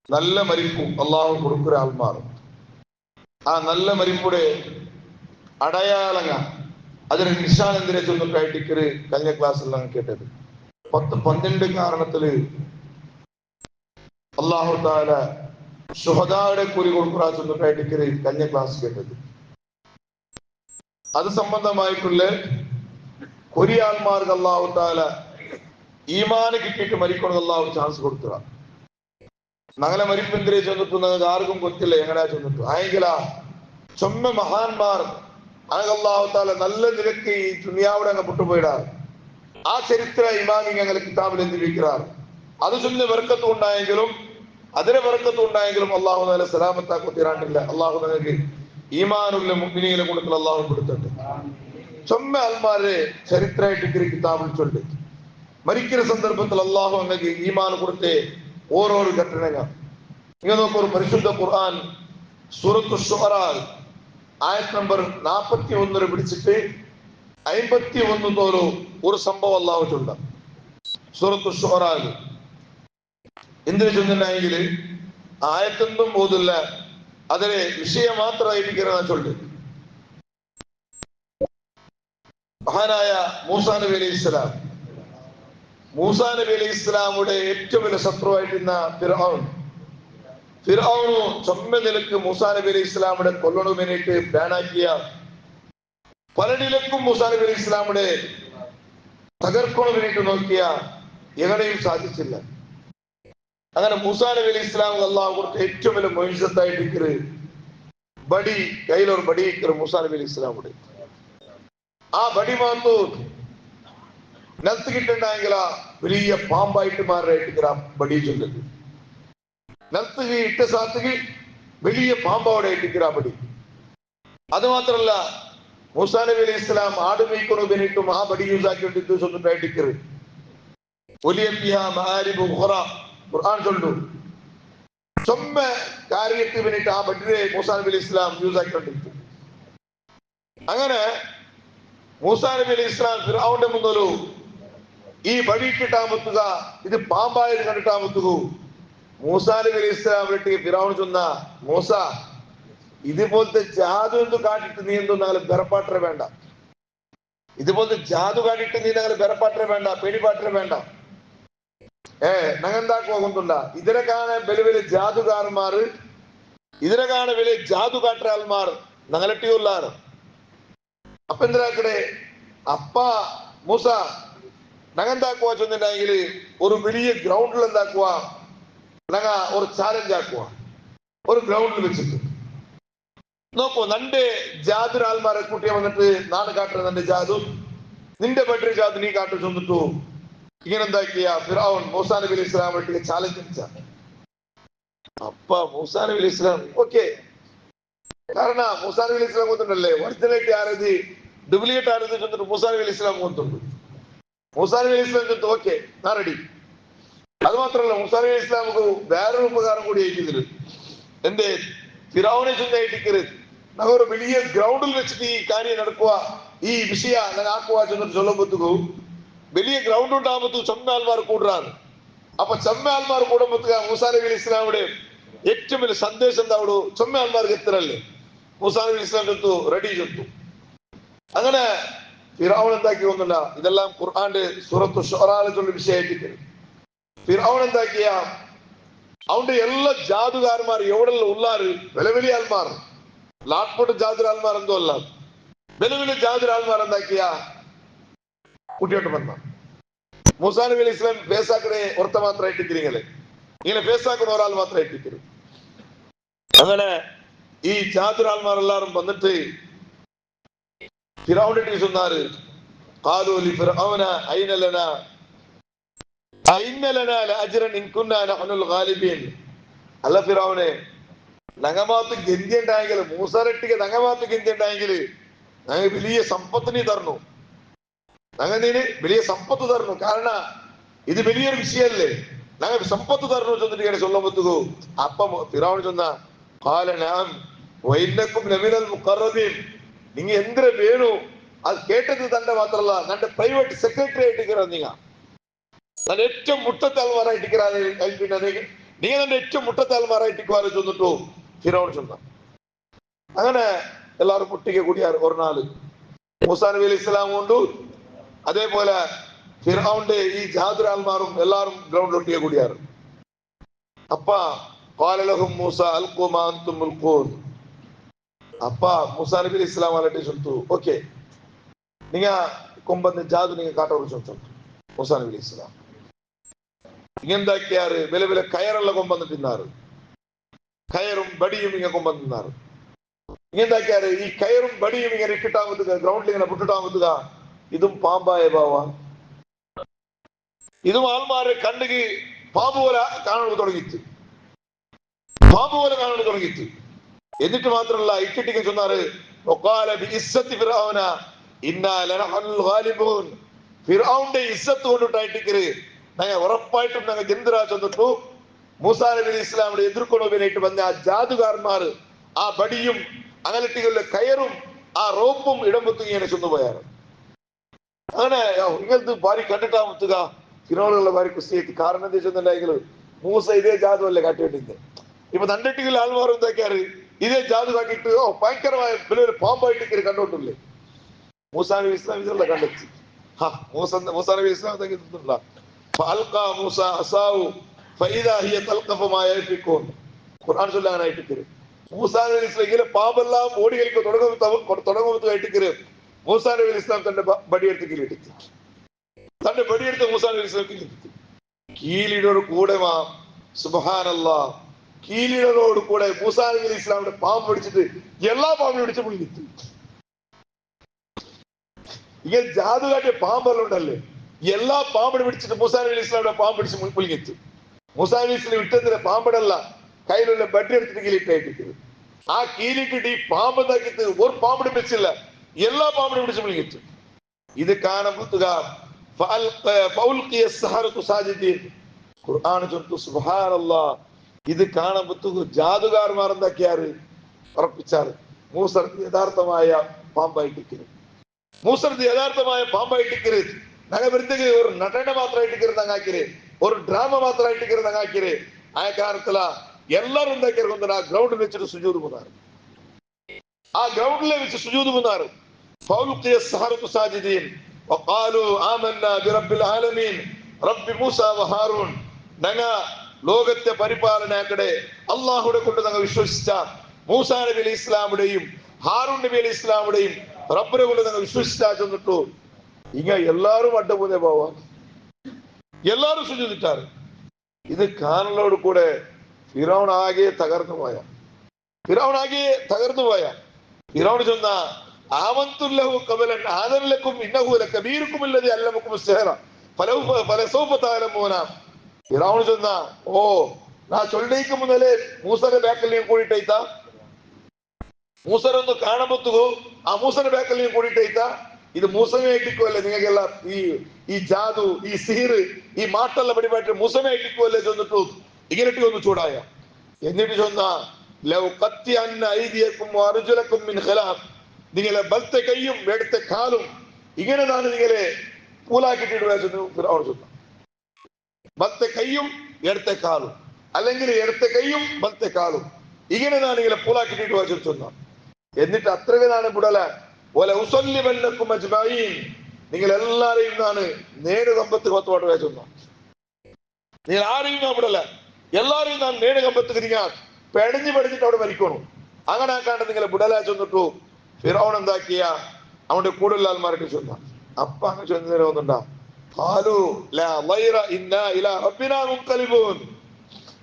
நல்ல மரிப்பு அல்லாஹ் கொடுக்கிற ஆள்மார். நல்ல மரிப்புடைய அடையாளங்க അതിന് നിശാൻ എന്തിനെ ചൊന്നിട്ടായിട്ട് ഇക്കര് കഴിഞ്ഞ ക്ലാസ്സിലെല്ലാം കേട്ടത് 10-12 കാരണത്തില് അല്ലാഹു തആല ശുഹദായുടെ കൂലി കൊടുക്കുക ചൊന്നിട്ടായിട്ട് ഇക്കര് കഴിഞ്ഞ ക്ലാസ് കേട്ടത്. അത് സംബന്ധമായിട്ടുള്ള കൊരിയാൾമാർക്ക് അല്ലാഹു തആല ഈമാന് കിട്ടിയിട്ട് മരിക്കണം അല്ലാഹു ചാൻസ് കൊടുക്കുക. ഞങ്ങളെ മരിപ്പെന്തിരെ ചൊന്നിട്ടു ഞങ്ങൾക്ക് ആർക്കും ಗೊತ್ತಿಲ್ಲ എങ്ങനെയാ ചൊന്നിട്ടു ആയെങ്കിലാ ചൊമ്മ മഹാന്മാർ അല്ലാഹു തആല നല്ല നിലയ്ക്ക് ഈ ദുനിയാവിടെ അങ്ങ് വിട്ടുപോയിടാർ. ആ ചരിത്ര ഇമാമി ഞങ്ങൾ കിതാബിൽ എഴുതിയിരിക്കാർ. അത് ചൊല്ലിയ ബർക്കത്ത് ഉണ്ടായെങ്കിലും അതിനെ ബർക്കത്ത് ഉണ്ടായെങ്കിലും അല്ലാഹു തആല സലാമത്താക്കി തീരാണ്ടില്ല. അല്ലാഹു ഞങ്ങൾക്ക് ഈമാനുള്ള മുഅ്മിനീനെ കൊടുക്കൽ അല്ലാഹു കൊടുത്തിട്ട് ചൊമ്മ ആൾമാരെ ചരിത്രമായിട്ട് കിതാബിൽ ചൊല്ലി മരിക്കുന്ന സന്ദർഭത്തിൽ അല്ലാഹു ഞങ്ങൾക്ക് ഈമാൻ കൊടുത്തേ ഓരോരോ ഘട്ടനങ്ങൾ ഇങ്ങനെ നോക്കൂ. പരിശുദ്ധ ഖുർആൻ സൂറത്തു ശുഅറാ ആയത്ത് നമ്പർ 41 പിടിച്ചിട്ട് 51 തോറും ഒരു സംഭവം അല്ലാഹു ചൊല്ല. സൂറത്തു ശുഅറാ എന്തിനു ചൊല്ലുന്നെങ്കിൽ ആയത്തൊന്നും പോതില്ല, അതിലെ വിഷയം മാത്രമായിരിക്കുന്ന ചൊല്ല്. മഹാനായ മൂസാ നബി അലൈഹി ഇസ്ലാം, മൂസാ നബി അലൈഹി ഇസ്ലാമുടെ ഏറ്റവും വലിയ ശത്രുവായിട്ടിരുന്ന ഫിർഔന് ചൊമ്മ നിലക്ക് മൂസാ നബി അലൈഹി ഇസ്ലാമിനെ കൊല്ലണമെന്നിട്ട് പ്ലാനാക്കിയ പല നിലക്കും മൂസാ നബി അലൈഹി ഇസ്ലാമിനെ തകർക്കണം വേണ്ടിട്ട് നോക്കിയ എവിടെയും സാധിച്ചില്ല. അങ്ങനെ മൂസാ നബി അലൈഹി ഇസ്ലാം അല്ലാഹു കൊടുത്ത ഏറ്റവും വലിയ മൊയ്സത്തായിട്ട് ബടി കയ്യിലൊരു ബടി മൂസാ നബി അലൈഹി ഇസ്ലാമുടെ ആ ബടി മാത്തു നിലത്തുകിട്ടുണ്ടായെങ്കിൽ വലിയ പാമ്പായിട്ട് മാറായിട്ട് ബടി ചൊല്ലത്. നിലത്തുകി ഇട്ട സാത്തുകി വലിയ പാമ്പവിടെ ഇട്ടിക്കിറാ ബടി. അത് മാത്രല്ല മൂസാ നബി അലൈഹി ഇസ്ലാം ആട് മേയ്ക്കണോ വേണ്ടിയിട്ടും ആ ബടി യൂസ് ആക്കിയിട്ട് സ്വന്തമായിട്ടിക്കറ് വലിയ ഖുർആൻ ചൊല്ലു ചൊമ്മ കാര്യത്തിന് വേണ്ടിയിട്ട് ആ ബഡിയെ മൂസാ നബി അലൈഹി ഇസ്ലാം യൂസ് ആക്കിക്കൊണ്ടിരിക്കും. അങ്ങനെ മൂസാ നബി അലൈഹി ഇസ്ലാം ഫിർഔന്റെ മുന്നിലു ഈ ബടി കിട്ടാമത്തുക ഇത് പാമ്പായത് കണ്ടിട്ടാമത്തുകു മൂസാ നബി അലൈഹി ഇസ്ലാം ഫിർഔൻ ചൊന്ന മൂസ ഇതുപോലത്തെ ജാതു എന്തു കാട്ടിട്ട് നീ എന്തോ ഞങ്ങൾ ബെറപ്പാട്ടര വേണ്ട, ഇതുപോലത്തെ ജാതു കാട്ടിട്ട് നീ ഞങ്ങൾ ബെറപ്പാട്ടര വേണ്ട, പേടിപ്പാട്ടര വേണ്ട. ഞങ്ങെന്താക്കി പോകുന്നില്ല ഇതിനെ കാണാൻ വലിയ വലിയ ജാതുകാരന്മാർ, ഇതിനെ കാണാൻ വലിയ ജാതു കാട്ടരാൾമാർ ഞങ്ങളെട്ടിയുള്ളാറ്. അപ്പൊ എന്തിനാക്കടെ അപ്പ മൂസ ഞങ്ങെന്താക്കുവാ ചെന്നിട്ടുണ്ടെങ്കിൽ ഒരു വലിയ ഗ്രൗണ്ടിൽ എന്താക്കുവാ ഞങ്ങ ഒരു ചാലഞ്ച് ആക്കുക. ഒരു ഗ്രൗണ്ടിൽ വെച്ചിട്ട് നോക്കൂ, നന്റെ ജാതു ആൾമാരെ കൂട്ടിയ വന്നിട്ട് നാട് കാട്ടുന്ന നന്റെ ജാതു നിന്റെ ബഡ്രി ജാതു നീ കാട്ടു ചെന്നിട്ടു ഇങ്ങനെ എന്താക്കിയ ഫിർഔൻ മൂസാ നബി അലൈഹി ഇസ്ലാം വേണ്ടി ചാലഞ്ച് വെച്ച. അപ്പ മൂസാ നബി അലൈഹി ഇസ്ലാം ഓക്കെ, കാരണം മൂസാ നബി അലൈഹി ഇസ്ലാം കൊണ്ടുണ്ടല്ലേ ഒറിജിനലായിട്ട് ആരത് ഡ്യൂപ്ലിക്കേറ്റ് ആരത് ചെന്നിട്ട് മൂസാ നബി അലൈഹി ഇസ്ലാം കൊണ്ടുണ്ട്. മൂസാ നബി അലൈഹി ഇസ്ലാം ചെന്നിട്ട് ഓക്കെ ഞാൻ റെഡി. അത് മാത്രമല്ല മൂസാ നബി അലൈഹി ഇസ്ലാമുക്ക് വേറൊരു ഉപകാരം കൂടി ആയിരിക്കും. എന്റെ ഫിറൗനെ ചെന്നായിട്ടിക്കരുത് ഞങ്ങൾ ഒരു വലിയ ഗ്രൗണ്ടിൽ വെച്ചിട്ട് ഈ കാര്യം നടക്കുക, ഈ വിഷയ ആക്കുക ചെന്നിട്ട് ചൊല്ലുമ്പത്തുകു വലിയ ഗ്രൗണ്ട് ഉണ്ടാകുമ്പത്തു ചൊമ്മ ആൾമാർ കൂടുറാണ്. അപ്പൊ ചൊമ്മ ആൾമാർ കൂടുമ്പത്തുക മൂസാ നബി അലൈഹി ഇസ്ലാമുടെ ഏറ്റവും വലിയ സന്ദേശം എന്താവൂ ചൊമ്മ ആൾമാർക്ക് എത്തരല്ലേ. മൂസാ നബി അലൈഹി ഇസ്ലാം ചെത്തു റെഡി ചെത്തു. അങ്ങനെ ഫിറൗൻ എന്താക്കി ഒന്നുമില്ല, ഇതെല്ലാം ഖുർആന്റെ സൂറത്തു ശുഅറായിൽ ചൊല്ലിയ വിഷയമായിട്ട് ഫിറൗൻ എന്താക്കിയ അവന്റെ എല്ലാ ജാതുകാരന്മാർ എവിടെല്ലാം ഉള്ളാറ് വില വലിയ ആൾമാർ ലാട്ട്പോട്ട് ജാതു ആൾമാർ എന്തോ അല്ല വില വലിയ ജാതു ആൾമാർ എന്താക്കിയ കൂട്ടിയോട്ട് വന്ന മൂസാ നബി അലൈഹി ഇസ്ലാം ഫേസാക്കണെ ഒരത്ത മാത്രം ഇട്ടിരിക്കല്, ഇങ്ങനെ ഫേസാക്കുന്ന ഒരാൾ മാത്രം ഇട്ടിരിക്കല്. അങ്ങനെ ഈ ജാതു ആൾമാർ എല്ലാരും വന്നിട്ട് ഫിറൗന്റെ சொன்னாரு قالوا لفرعون اين لنا അജ്റൻ ഇൻ കുന്നാ നഹ്നുൽ ഗാലിബീൻ. അല്ല ഫിറൗനെ ഞങ്ങമാത്ത് ഗന്തി ഉണ്ടായെങ്കിൽ മൂസാരട്ടിക്ക് ഞങ്ങമാത്ത് ഗന്തി ഉണ്ടായെങ്കിൽ ഞങ്ങൾ വലിയ സമ്പത്ത് നീ തരണു, ഞങ്ങൾ നീന് വലിയ സമ്പത്ത് തരണു, കാരണം ഇത് വലിയൊരു വിഷയല്ലേ, ഞങ്ങൾ സമ്പത്ത് തരണു ചെന്നിട്ട് ഇങ്ങനെ ചൊല്ലുമ്പത്തുകു. അപ്പം ഫിറൗൻ ചെന്ന കാലനാം വൈന്നക്കും ലമിനൽ മുഖറബീൻ, നിങ്ങ എന്തിന വേണു അത് കേട്ടത് തന്റെ മാത്രമല്ല തന്റെ പ്രൈവറ്റ് സെക്രട്ടറി ആയിട്ട് നിങ്ങൾ ഞാൻ ഏറ്റവും മുട്ടത്തെ ആൾമാരായിട്ട് നിങ്ങൾ എന്റെ ഏറ്റവും മുട്ടത്തെ ആൾമാരായിട്ട് ചെന്നിട്ടു ഫിറൗൺ ചെന്ന അങ്ങനെ എല്ലാവരും മുട്ടിക്ക് കൂടിയാർ ഒരു നാള് മൂസാ നബി അലൈഹി ഇസ്ലാം കൊണ്ട് അതേപോലെ ഫിറൗന്റെ ഈ ജാദുരാൽമാരും എല്ലാവരും ഗ്രൗണ്ടിലൊട്ടിയെ കൂടിയാർ അപ്പ ഖാല ലഹും മൂസ അൽഖു മാ അൻതും മുൽഖൂൻ അപ്പ മൂസാ നബി അലൈഹി ഇസ്ലാം അലട്ടി ചൊല്തു ഓക്കെ നിങ്ങ കൊമ്പന്ന് ജാദു നിങ്ങ കാട്ടോട് ചൊല്തു മൂസാ നബി അലൈഹി ഇസ്ലാം ഇങ്ങെന്താക്കിയാറ് വില വില കയറുള്ള കൊമ്പന്ന് തിന്നാറ് കയറും ബടിയും ഇങ്ങനെ കൊമ്പന്ന് തിന്നാറ് ഇങ്ങെന്താക്കിയാറ് ഈ കയറും ബടിയും ഇങ്ങനെ ഇട്ടിട്ടാകുക ഗ്രൗണ്ടിൽ ഇങ്ങനെ വിട്ടിട്ടാകുക ഇതും പാമ്പായ ഭാവ ഇതും ആൾമാരെ കണ്ണുക്ക് പാമ്പ് പോലെ കാണാൻ തുടങ്ങിയിട്ട് പാമ്പ് പോലെ കാണാൻ തുടങ്ങിയിട്ട് എന്നിട്ട് മാത്രമല്ല ഇട്ടിട്ടിക്ക് ചൊന്നാറ് ഫിറൗന്റെ ഇസ്സത്ത് കൊണ്ടിട്ടായിട്ടിക്കര് ഞങ്ങൾ ഉറപ്പായിട്ടും ഞങ്ങൾ എന്തിനാ ചെന്നിട്ടു മൂസാ നബി അലൈഹി ഇസ്ലാമിനെ എതിർക്കൊള്ളവനായിട്ട് വന്ന ആ ജാദുകാരന്മാർ ആ ബടിയും അങ്ങനെട്ടികളുടെ കയറും ആ റോപ്പും ഇടമ്പത്ത് ഇങ്ങനെ ചെന്നുപോയാണ് അങ്ങനെ ഇങ്ങനത്തെ ഭാര്യ കണ്ടിട്ടാകുക ഫിറൗനുള്ള ഭാര്യ കുസ്തിയെത്തി കാരണം എന്താ ചെന്നുണ്ടെങ്കിൽ മൂസ ഇതേ ജാതു അല്ലേ കാട്ടിയിട്ടില്ല ഇപ്പൊ നണ്ടിട്ടികൾ ആൾമാർ എന്താക്കിയാറ് ഇതേ ജാതു കാട്ടിയിട്ട് ഭയങ്കരമായ വലിയൊരു പാമ്പായിട്ട് കണ്ടോട്ടില്ലേ മൂസാ നബി ഇസ്ലാം ഇതല്ല കണ്ടെത്തി മൂസാ നബി ഇസ്ലാം തങ്ങിട്ടുള്ള ഖുർആൻ ചൊല്ലാനായിട്ട് മൂസാ നബി ഇസ്ലാം പാമ്പെല്ലാം ഓടി കളിക്കും തുടങ്ങുമ്പോഴായിട്ട് മൂസാ നബി ഇസ്ലാം തന്റെ ബടിയെടുത്ത് കീഴിലെടുത്തു തന്റെ ബടിയെടുത്ത് മൂസാ നബി ഇസ്ലാം കീഴിലെടുത്തു കീലിടോട് കൂടെ സുബ്ഹാനല്ലാഹ് കീലിടോട് കൂടെ മൂസാ നബി ഇസ്ലാമിന്റെ പാമ്പ് പിടിച്ചിട്ട് എല്ലാ പാമ്പും പിടിച്ച് മുഴുകിത്തു ഇങ്ങനെ ജാതു കാട്ടിയ പാമ്പെല്ലാം ഉണ്ടല്ലേ എല്ലാ പാമ്പിനെ പിടിച്ചിട്ട് മൂസാ നബി ഇസ്ലാമിന്റെ പാമ്പ് പിടിച്ച് മുഴുകിത്തു മൂസാ നബി ഇസ്ലാം ഇട്ടതിന്റെ പാമ്പടല്ല കയ്യിലുള്ള ബഡ്ഡി എടുത്തിട്ട് കീലിട്ടായിട്ട് ആ കീലിട്ടിട്ട് ഈ പാമ്പ് എന്താക്കിട്ട് ഒരു പാമ്പിനെ വെച്ചില്ല എല്ലാ പാമ്പിനെ പിടിച്ച് മുഴുകിത്തു ഇത് കാണുക ഖുർആൻ ചൊല്ലുന്നു സുബ്ഹാനല്ലാഹ് ഇത് കാണുമ്പോൾ ജാദുകാർമാർ എന്താക്കിയാറ് ഉറപ്പിച്ചാറ് മൂസർ യഥാർത്ഥമായ പാമ്പായിട്ടിക്കരുത് മൂസർ യഥാർത്ഥമായ പാമ്പായിട്ടിക്കരുത് ഞങ്ങൾ വെറുതെ ഒരു നടന മാത്രമായിട്ടിക്കരുത് അങ്ങാക്കിര് ഒരു ഡ്രാമ മാത്രമായിട്ടിക്കരുത് അങ്ങാക്കിര് ആ കാലത്തില എല്ലാരും എന്താക്കിയാറ് ആ ഗ്രൗണ്ടിൽ വെച്ചിട്ട് സുജൂദ് മൂന്നാറ് ആ ഗ്രൗണ്ടിലെ വെച്ച് സുജൂദ് മൂന്നാറ് وقالوا آمنا برب العالمين رب موسى وهارون ഞങ്ങ ലോകത്തെ പരിപാലനാക്കടെ അള്ളാഹുടെ കൊണ്ട് ഞങ്ങൾ വിശ്വസിച്ച മൂസാ നബി അലൈഹി ഇസ്ലാമുടെയും ഹാറൂൻ നബി അലൈഹി ഇസ്ലാമുടെയും റബ്ബിനെ കൊണ്ട് ഞങ്ങൾ വിശ്വസിച്ചാ ചെന്നിട്ടു ഇങ്ങ എല്ലാരും അഡ്ഡപോലെ പോവാ എല്ലാരും സുജൂദിട്ടാറ് ഇത് കാണലോട് കൂടെ ഫിറൗൻ ആകെ തകർന്നു പോയ ഫിറൗൻ ചെന്ന ആമന്തുല്ലഹു ഖബലൻ ആദൻ ലക്കും ഇന്നഹു ലകബീറുക്കും അല്ലദി അല്ലമക്കും അസ്സഹറ ഫലസൗഫ തഅലമൂന ഫിറൗൻ ചെന്ന ഓ നാ ചൊല്ലിക്ക് മുതലേ മൂസയുടെ ബാക്കിൽ നീ കൂടിയിട്ടൈത്ത മൂസരൊന്ന് കാണുമ്പത്തുകോ ആ മൂസയുടെ ബാക്കിൽ നീ കൂടിയിട്ടൈത്ത ഇത് മൂസമേ ഇട്ടിക്കുമല്ലേ നിങ്ങൾക്കെല്ലാം ഈ ജാദു ഈ സിഹിർ ഈ മാട്ടെല്ലാം പടിപാട്ട് മൂസമേ ഇട്ടിക്കുമല്ലേ ചെന്നിട്ടു ഇങ്ങനെട്ടി ഒന്ന് ചൂടായ എന്നിട്ട് ചൊന്ന ലൗ ഖത്തി അന്ന ഐദിയക്കും അർജുലക്കും മിൻ ഖിലാഫ് നിങ്ങളെ ബലത്തെ കൈയും എടുത്തെ കാലും ഇങ്ങനെ നാണ് നിങ്ങളെ പൂലാക്കിട്ടിടുന്നു ഫിറൗൻ ചൊന്ന ബലത്തെ കൈയും എടുത്തെ കാലും അല്ലെങ്കിൽ എടുത്തെ കൈയും ബലത്തെ കാലും ഇങ്ങനെ നാണ് നിങ്ങളെ പൂലാക്കിട്ടിട്ട് ചൊന്ന എന്നിട്ട് അത്രവേതാണ് ബുടല പോലെ ഉസല്ലിബന്നക്കും അജ്മഈൻ നിങ്ങൾ എല്ലാരെയും നാണ് നേട് കമ്പത്ത് കൊത്തോട്ട് വെച്ചൊന്ന നിങ്ങൾ ആരെയും ഞാൻ വിടല എല്ലാരെയും ഞാൻ നേട് കമ്പത്ത് നിങ്ങൾ പെടഞ്ഞിട്ട് അവിടെ മരിക്കണം അങ്ങനെ ആക്കാണ്ട് നിങ്ങളെ ബുടല ചെന്നിട്ടു ഫിറൗൻ എന്താക്കിയ അവന്റെ കൂടുതൽ ആൾമാർക്ക് ചൊന്ന അപ്പ അങ്ങ് ചൊന്നേരം ഒന്നുണ്ടാ ഖാലു ലാ വൈറ ഇന്നാ ഇലാ റബ്ബിനാ മുൻഖലിബൂൻ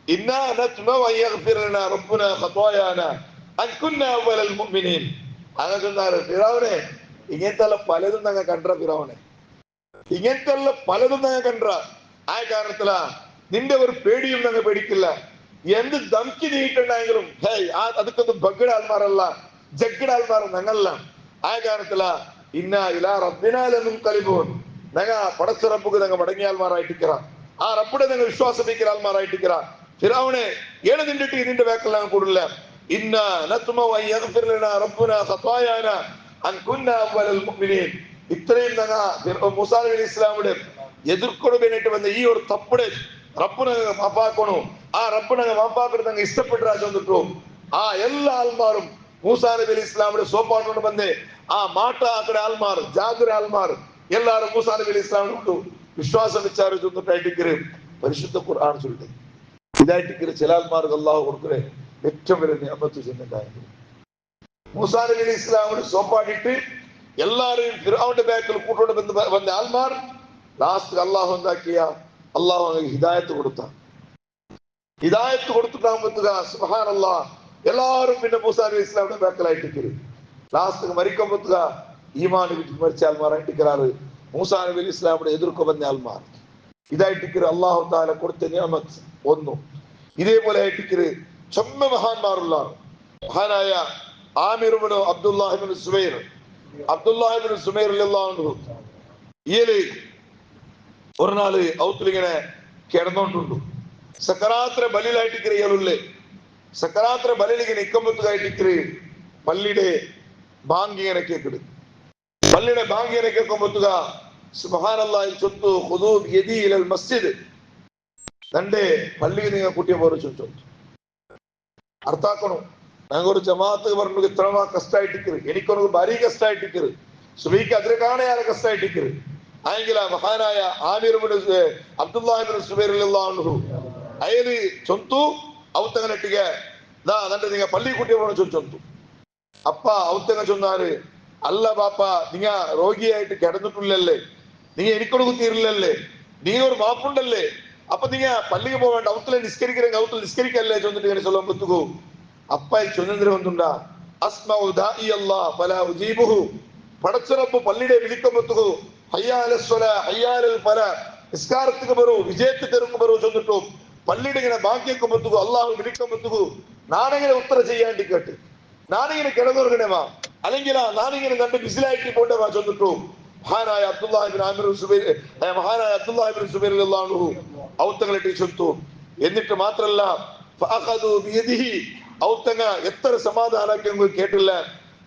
ഇന്നാ നത്മഉ അൻ യഗ്ഫിറ ലനാ റബ്ബുനാ ഖതായാനാ അൻ കുന്നാ അവ്വലൽ മുഅ്മിനീൻ അങ്ങനെ ചൊന്നാറ് ഫിറൗനെ ഇങ്ങനത്തെ പലതും ഞങ്ങൾ കണ്ട ഫിറൗനെ ഇങ്ങനത്തെ പലതും ഞങ്ങൾ കണ്ട ആ കാരണത്തിലാ നിന്റെ ഒരു പേടിയും ഞങ്ങൾ പേടിക്കില്ല എന്ത് ധംക്കി നീട്ടുണ്ടായെങ്കിലും ഹേയ് അതൊക്കെ ബഗ്ഗിട ആൾമാരല്ല ജഗ്ഗിട ആൾമാർ ഞങ്ങളല്ല ആ കാരണത്തില ഇന്ന ഇലാ റബ്ബിനാലും കലിബൂൻ ഞങ്ങ പടച്ച റബ്ബുക്ക് ഞങ്ങൾ മടങ്ങിയ ആൾമാരായിട്ടിക്കറ ആ റബ്ബുടെ ഞങ്ങൾ വിശ്വാസപ്പിക്കുന്ന ആൾമാരായിട്ടിക്കറ ഫിറൗനെ ഏഴ് നിന്നിട്ട് ഇതിന്റെ വേക്കൽ ഞങ്ങൾ കൂടില്ല ഇന്ന നത്മഉ അൻ യഗ്ഫിറ ലനാ റബ്ബുനാ ഖതായാനാ അൻ കുന്നാ അവ്വലൽ മുഅ്മിനീൻ ഇത്രയും ഞങ്ങൾ മൂസാ നബി അലൈഹി ഇസ്ലാമിന്റെ എതിർക്കൊടുവിനായിട്ട് വന്ന ഈ ഒരു തപ്പുടെ റബ്ബിനെ മാപ്പാക്കണു ആ റബ്ബിനെ വാപ്പാക്കിട്ട് തങ്ങ ഇഷ്ടപ്പെട്ടാ ചെന്നിട്ടും ആ എല്ലാ ആൾമാരും മൂസാ നബി അലൈഹി ഇസ്ലാമിന്റെ സോപ്പാട്ടോണ്ട് ಬಂದೆ ಆ ಮಾಟ ಆ ಕಡೆ ಆಲ್ಮಾರ್ ಜಾಗರ ಆಲ್ಮಾರ್ ಎಲ್ಲಾರು ಮೂಸಾ ನಬಿ ಅಲೈಹಿ ಇಸ್ಲಾಂ ಬಿಟ್ಟು വിശ്വാസം വിചാരം ചെന്നിട്ടായിട്ട് പരിശുദ്ധ ഖുർആൻ ചൊല്ലുന്നത് ഇതായിട്ട് ചില ആൾമാർക്ക് അള്ളാഹു കൊടുക്കണേ ഏറ്റവും വലിയ നിയമത്ത് ചെന്നിട്ടായിരുന്നു മൂസാ നബി അലൈഹി ഇസ്ലാമിന് സോപ്പാടിട്ട് എല്ലാരെയും ഫിർഔന്റെ ബാക്കിൽ കൂട്ടോണ്ട് വന്ന ആൾമാർ ലാസ്റ്റ് അള്ളാഹു എന്താക്കിയ അള്ളാഹു ഹിദായത്ത് കൊടുത്തിട്ടാകുമ്പോഴത്തുക സുബ്ഹാനല്ലാഹ് എല്ലാവരും പിന്നെ മൂസാ നബി ഇസ്ലാമിന്റെ ബാക്കിലായിട്ട് ലാസ്റ്റ് മരിക്കുമ്പോഴത്തുക ഈമാൻ മരിച്ച ആൾമാരായിട്ട് മൂസാ നബി ഇസ്ലാമിനെ എതിർക്കു വന്ന ആൾമാർ ഇതായിട്ട് അള്ളാഹു താല കൊടുത്ത നിയമത്ത് ഒന്നും ഇതേപോലെ ആയിട്ട് ചൊമ്മ മഹാന്മാരുള്ള മഹാനായ ആമിറുബിനു അബ്ദുല്ലാഹിബിൻ സുബൈർ റളിയല്ലാഹു ഇയാള് ഒരു നാള് ഔത്തിലിങ്ങനെ കിടന്നോണ്ടുണ്ടു സക്കറാത്ര ബലിയിലായിട്ട് ഇയാളുള്ളേ സക്കറാത്ര ബലിയിലിങ്ങനെ ഇക്കമ്പത്തുകായിട്ട് പള്ളിയുടെ ബാങ്ക് ഇങ്ങനെ കേൾക്കിട് പള്ളിയുടെ ബാങ്ക് ഇങ്ങനെ കേൾക്കുമ്പോത്തുക സുബ്ഹാനല്ലാഹി ചൊത്തു ഖുദൂ ബിയദി ഇലൽ മസ്ജിദ് തന്റെ പള്ളിയിൽ നിങ്ങൾ കുട്ടിയെ പോലെ ചൊച്ചു അർത്ഥാക്കണം ഞങ്ങൾ ഒരു ജമാഅത്ത് പറഞ്ഞു ഇത്രമാ കഷ്ടായിട്ടിക്കറ് എനിക്കൊരു ഭാരി കഷ്ടായിട്ടിക്കറ് സുബൈക്ക് അതിരെ കാണാൻ കഷ്ടായിട്ടിക്കറ് ആയെങ്കിൽ ആ മഹാനായ ആമിറുബിൻ അബ്ദുല്ലാഹിബിൻ സുബൈർ റളിയല്ലാഹു അൻഹു അയല് ചൊന്തു ഔത്തങ്ങനെട്ടിക ദാ അതെന്റെ നിങ്ങൾ പള്ളി കുട്ടിയെ പോലെ ചൊന്തു അപ്പ ഔത്തങ്ങ ചൊന്നാല് അല്ല ബാപ്പ നിങ്ങ രോഗിയായിട്ട് കിടന്നിട്ടില്ലല്ലേ നീ എനിക്കൊരു കുത്തിയില്ലല്ലേ നീ ഒരു മാപ്പുണ്ടല്ലേ അപ്പൊ നീങ്ങ പള്ളിക്ക് പോവേണ്ട ഔത്തിലെ നിസ്കരിக்கிறെങ്കിൽ ഔത്തിൽ നിസ്കരിക്കല്ലേ ചൊന്നിട്ട് ഇങ്ങനെ ചൊല്ലാൻ പറ്റുകൂ അപ്പ ചൊന്നിന്ദ്ര വന്നുണ്ടാ അസ്മഉ ദാഇ അല്ലാഹ് ഫലാ ഉജീബുഹു പടച്ചറപ്പ് പള്ളിയുടെ വിളിക്കുമ്പോഴത്തുകൂ ഹയ്യാല സ്വലാ ഹയ്യാലൽ ഫലാ നിസ്കാരത്തിക്ക് ബറു വിജയത്തിക്ക് ബറു ചൊന്നിട്ടും പള്ളിയുടെ ഇങ്ങനെ ബാക്കിയേക്കുമ്പോഴത്തുകൂ അള്ളാഹു വിളിക്കുമ്പോഴത്തുകൂ നാണിങ്ങനെ ഉത്തര ചെയ്യാണ്ടി കേട്ട് നാണിങ്ങനെ കിടന്നുറങ്ങണേവാ അല്ലെങ്കിൽ നാണിങ്ങനെ കണ്ട് ബിസിലായിട്ട് പോണ്ടവാ ചൊന്നിട്ടു മഹാനായ അബ്ദുല്ലാഹിബിൻ സുബൈർ റളിയല്ലാഹു അൻഹു ഔത്തങ്ങളിട്ട് ചൊത്തു എന്നിട്ട് മാത്രല്ല ഫഅഖദു ബിയദിഹി ഔത്തങ്ങ എത്ര സമാധാനമാക്കിയെങ്കിൽ കേട്ടില്ല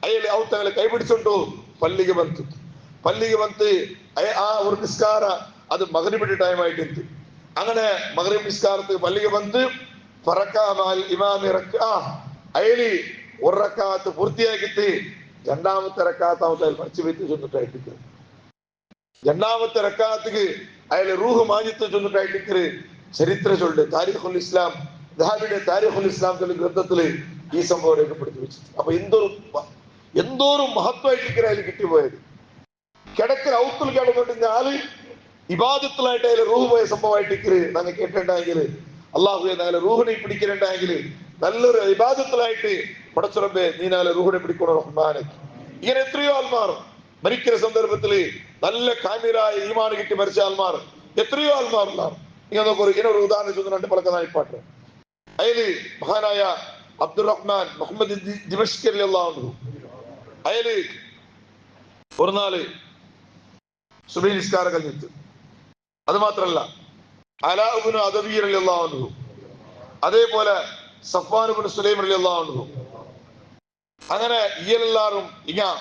അയാൾ ഔത്തങ്ങളെ കൈപിടിച്ചുണ്ടു പള്ളിക്ക് ಬಂತು ആ ഒരു നിസ്കാര അത് മഗ്രിബിന്റെ ടൈം ആയിട്ട് അങ്ങനെ മഗ്രിബ് നിസ്കാരത്തിന് പള്ളിക്ക് ಬಂತು ഫറകാമൽ ഇമാമി റക്അ അയാളി ഒരു റക്അത്ത് പൂർത്തിയാക്കിയിട്ട് രണ്ടാമത്തെ റക്അത്ത് അവൻ മറിച്ച് വെച്ച് ചെന്നിട്ടായിട്ട് രണ്ടാമത്തെ റക്അത്തിക്ക് അയാൾ റൂഹ് മാജിത്ത് ചെന്നിട്ടായിട്ട് ചരിത്ര ചൊല്ല് താരിഖുൽ ഇസ്ലാം ദഹാബിയുടെ താരിഖുൽ ഇസ്ലാം ഗ്രന്ഥത്തില് ഈ സംഭവം രേഖപ്പെടുത്തി വെച്ചിട്ട് അപ്പൊ എന്തോരും മഹത്വമായിട്ട് അതിൽ കിട്ടിപ്പോയത് കിടക്കിൽ ഔത്തിൽ കിടന്നിട്ട് ആള് ഇബാദത്തിലായിട്ട് അതിൽ റൂഹ് പോയ സംഭവമായിട്ട് ഞങ്ങൾ കേട്ടിട്ടുണ്ടെങ്കിൽ അള്ളാഹുവെ നാളെ റൂഹിനെ പിടിക്കുന്നുണ്ടെങ്കിൽ നല്ലൊരു ഇബാദത്തിലായിട്ട് പടച്ചുറമ്പെ നീ നാളെ റൂഹിനെ പിടിക്കണം റഹ്മാനെ ഇങ്ങനെ എത്രയോ ആൾമാർ മരിക്കുന്ന സന്ദർഭത്തില് നല്ല കാമിലായ ഈമാൻ കിട്ടി മരിച്ച ആൾമാർ എത്രയോ ആൾമാരുള്ള ഇങ്ങനെ ഒരു ഉദാഹരണം ചൊന്ന് രണ്ട് പളക്കനായിപ്പാട്ട് അയല് മഹാനായ അബ്ദുറഹ്മാൻ മുഹമ്മദ് ദിമഷ്കി റളിയല്ലാഹു അൻഹു അയല് ഒരു നാള് സുബഹി നിസ്കാരം കഴിഞ്ഞിട്ട് അത് മാത്രല്ല അലാ ഇബ്നു അദവി റളിയല്ലാഹു അൻഹു അതേപോലെ സഫ്വാൻ ഇബ്നു സുലൈം റളിയല്ലാഹു അൻഹു അങ്ങനെ ഇയലെല്ലാരും ഇങ്ങ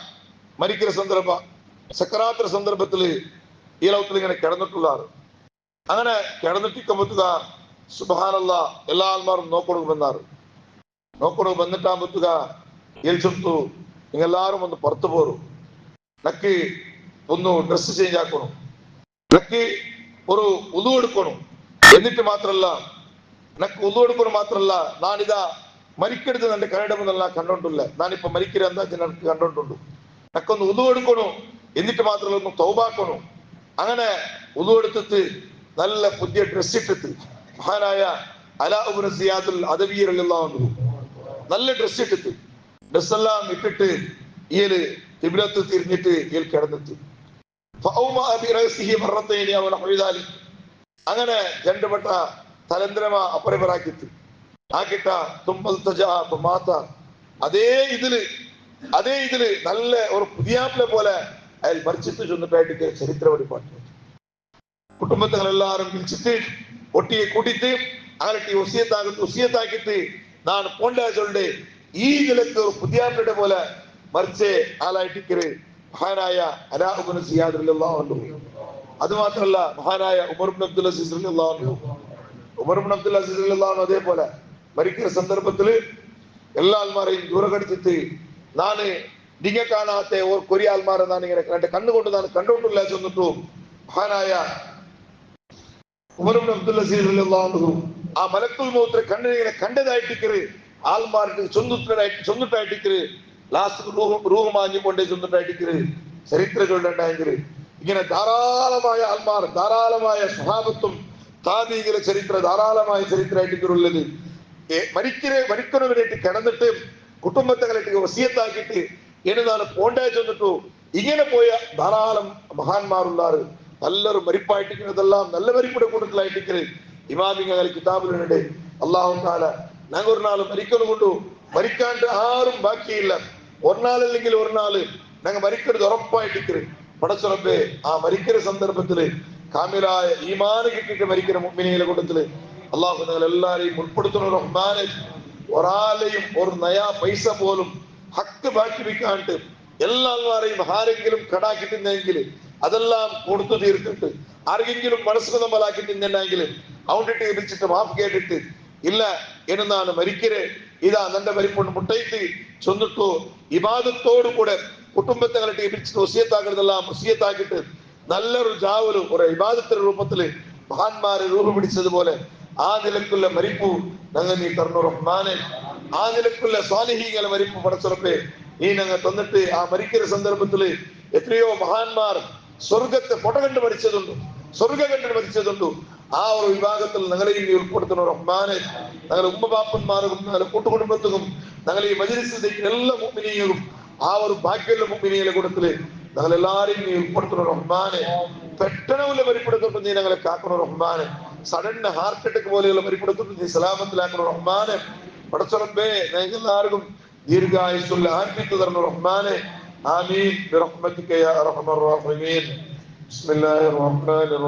മരിക്കുന്ന സന്ദർഭം സക്കറാത്ത് സന്ദർഭത്തില് ഈ ലോകത്തിൽ ഇങ്ങനെ കിടന്നിട്ടുള്ളാറ് അങ്ങനെ കിടന്നിട്ടിക്കുമ്പോത്തുക സുബ്ഹാനല്ലാഹ് എല്ലാ ആൾമാരും നോക്കൊടുക്ക് വന്നിട്ടാകുമ്പോത്തുക ഏൽച്ചെടുത്തു നിങ്ങളെല്ലാരും ഒന്ന് പുറത്തു പോരും നക്ക് ഒന്ന് ഡ്രസ് ചേഞ്ച് ആക്കണം നക്ക് ഒരു ഉളു എടുക്കണം എന്നിട്ട് മാത്രല്ല നക്ക് ഉളു എടുക്കണം മാത്രല്ല നാനിതാ മരിക്കരുത് എന്റെ കരടമെന്നല്ല കണ്ടോണ്ടില്ല ഞാനിപ്പോ മരിക്കരുത് എന്താ എനിക്ക് കണ്ടോണ്ടുള്ളൂ നക്കൊന്ന് ഉളു എടുക്കണം എന്നിട്ട് മാത്രമല്ല ഒന്ന് തൗബാക്കണം അങ്ങനെ ഉളു എടുത്തിട്ട് നല്ല പുതിയ ഡ്രസ് ഇട്ടിട്ട് മഹാനായ അലാ ഇബ്നു സിയാദുൽ അദവി റളിയല്ലാഹു അൻഹു നല്ല ഡ്രസ് ഇട്ടിട്ട് ഡ്രസ്സെല്ലാം ഇട്ടിട്ട് ഇയാള് ഖിബ്ലത്ത് തിരിഞ്ഞിട്ട് ഇയാൾ കിടന്നിട്ട് അങ്ങനെ രണ്ടുപെട്ട തലന്ദ്രമ അപ്പറിപ്പറാക്കിട്ട് ആക്കിട്ട അതേ ഇതില് നല്ല ഒരു പുതിയാപ്പിലെ പോലെ അയാൾ മരിച്ചിട്ട് ചെന്നിട്ടായിട്ട് ചരിത്ര വെളിപ്പാട്ട് കുടുംബത്തിലെല്ലാരും വിളിച്ചിട്ട് ഒട്ടിയെ കൂട്ടിട്ട് അങ്ങനെ ഉസിയത്താക്കിട്ട് ഞാൻ പോണ്ട ചൊല്ല് ഈ നിലക്ക് ഒരു പുതിയാപ്പിയുടെ പോലെ മരിച്ച ആളായിട്ട് മഹാനായ അലാ ഇബ്നു സിയാദ് റളിയല്ലാഹു അൻഹു അത് മാത്രല്ല മഹാനായ ഉമർ ഇബ്നു അബ്ദുൽ അസീസ് റളിയല്ലാഹു അൻഹു ഉമർ ഇബ്നു അബ്ദുൽ അസീസ് റളിയല്ലാഹു അൻഹു അതേപോലെ മരിക്കുന്ന സന്ദർഭത്തിൽ എല്ലാ ആൾമാരെയും ദൂരെ കടിച്ചിട്ട് നാന് നിങ്ങ കാണാത്ത കൊറിയ ആൾമാരെ നാൻ ഇങ്ങനെ കണ്ണുകൊണ്ട് നാൻ കണ്ടോണ്ടില്ല ചെന്നിട്ടു മഹാനായ ഉമർ ഇബ്നു അബ്ദുൽ അസീസ് റളിയല്ലാഹു അൻഹു ആ മലക്കുൽ മൗത്ത് കണ്ണിനെ കണ്ടതായിട്ടിക്കറ് ആൾമാർക്ക് ചൊന്നിട്ടായിട്ടിക്കറ് ലാസ്റ്റ് റൂഹ് മാഞ്ഞുകൊണ്ടേ ചൊന്നിട്ടായിട്ടിക്കറ് ചരിത്രങ്ങളുണ്ടായെങ്കിൽ ഇങ്ങനെ ധാരാളമായ ആൾമാർ ധാരാളമായ സ്വഭാവത്തും താബീകളെ ധാരാളമായ ചരിത്രമായിട്ടിക്കുള്ളത് മരിക്കുന്നവരായിട്ട് കിടന്നിട്ട് കുടുംബത്തെകളായിട്ട് വസിയത്താക്കിയിട്ട് എന്നതാണ് പോണ്ടേ ചെന്നിട്ടു ഇങ്ങനെ പോയ ധാരാളം മഹാന്മാരുള്ളാറ് നല്ലൊരു മരിപ്പായിട്ടിരിക്കുന്നതെല്ലാം നല്ല മരിപ്പിടെ കൂട്ടത്തിലായിട്ടിരിക്കല് ഇമാമിങ്ങൾ കിതാബിലുണ്ട്. അള്ളാഹു താല ഞങ്ങൾ ഒരു നാൾ മരിക്കുന്നുകൊണ്ടു മരിക്കാണ്ട് ആരും ബാക്കിയില്ല, ഒരു നാളല്ലെങ്കിൽ ഒരു നാള് ഞങ്ങൾ മരിക്കുന്നത് ഉറപ്പായിട്ടിരിക്കല്. പടച്ചുറപ്പേ ആ മരിക്കുന്ന സന്ദർഭത്തില് കാമിലായ ഈമാന് കിട്ടിയിട്ട് മരിക്കുന്ന മുഅ്മിനീങ്ങളുടെ കൂട്ടത്തില് അള്ളാഹു ഞങ്ങൾ എല്ലാരെയും ഉൾപ്പെടുത്തുന്ന റഹ്മാനെ. ഒരാളെയും ഒരു നയാ പൈസ പോലും ഹക്ക് ബാക്കി വെക്കാണ്ട് എല്ലാവരെയും ആരെങ്കിലും കടാക്കിട്ടുണ്ടെങ്കിൽ അതെല്ലാം കൊടുത്തു തീർത്തിട്ട് ആരെങ്കിലും മനസ്സ് നമ്മളാക്കി തിന്നുണ്ടെങ്കിൽ അവണ്ടിട്ട് എതിച്ചിട്ട് മാഫ് കേട്ടിട്ട് ഇല്ല എന്നാണ് മരിക്കരെ ഇതാ നിന്റെ മരിപ്പുണ്ട് മുട്ടയിട്ട് ചൊന്നിട്ടു ഇബാദത്തോടു കൂടെ കുടുംബത്തെ കളട്ടി എതിച്ചിട്ട് വസിയത്താക്കുന്നതെല്ലാം വസിയത്താക്കിയിട്ട് നല്ലൊരു ജാവലും ഒരു ഇബാദത്തിന്റെ രൂപത്തില് മഹാന്മാരെ രൂപം പിടിച്ചതുപോലെ ആ നിലക്കുള്ള മരിപ്പു ഞങ്ങൾ നീ തരണു റഹ്മാനെ. ആ നിലക്കുള്ള സ്വാലിഹീങ്ങളെ മരിപ്പ് പടച്ചുറപ്പേ നീ ഞങ്ങൾ തന്നിട്ട് ആ മരിക്കുന്ന സന്ദർഭത്തില് എത്രയോ മഹാന്മാർ സ്വർഗത്തെ പൊട കണ്ട് മരിച്ചതുണ്ട്, സ്വർഗം കണ്ട് മരിച്ചതുണ്ട്. ആ ഒരു വിഭാഗത്തിൽ ഞങ്ങളെയും നീ ഉൾപ്പെടുത്തുന്ന റഹ്മാനെ. ഞങ്ങളുടെ ഉമ്മബാപ്പന്മാർക്കും ഞങ്ങളുടെ കൂട്ടുകുടുംബത്തിനും ഞങ്ങളെ ഈ മജ്‌ലിസിലേക്ക് എല്ലാ മുഅ്മിനീങ്ങളും ആ ഒരു ഭാഗ്യമുള്ള മുഅ്മിനീങ്ങളുടെ കൂട്ടത്തില് ഞങ്ങളെല്ലാരെയും നീ ഉൾപ്പെടുത്തുന്ന റഹ്മാനെ. പെട്ടെന്ന് മരിപ്പെടുത്തിട്ട് നീ ഞങ്ങളെ കാക്കണം റഹ്മാനെ. സഡൻ ഹാർട്ട് അറ്റാക്ക് പോലെയുള്ള മരിപ്പെടുത്തിട്ട് നീ സലാമത്തിലാക്കണം റഹ്മാനെ. പടച്ചറബേ ഞങ്ങൾക്കെല്ലാവർക്കും ദീർഘായുസ്സുള്ള ആഫിയത്ത് തരണം റഹ്മാനെ. ആമീൻ ബിറഹ്മതിക യാ അർഹമർ റഹീമീൻ. ബിസ്മില്ലാഹിർ റഹ്മാനിർ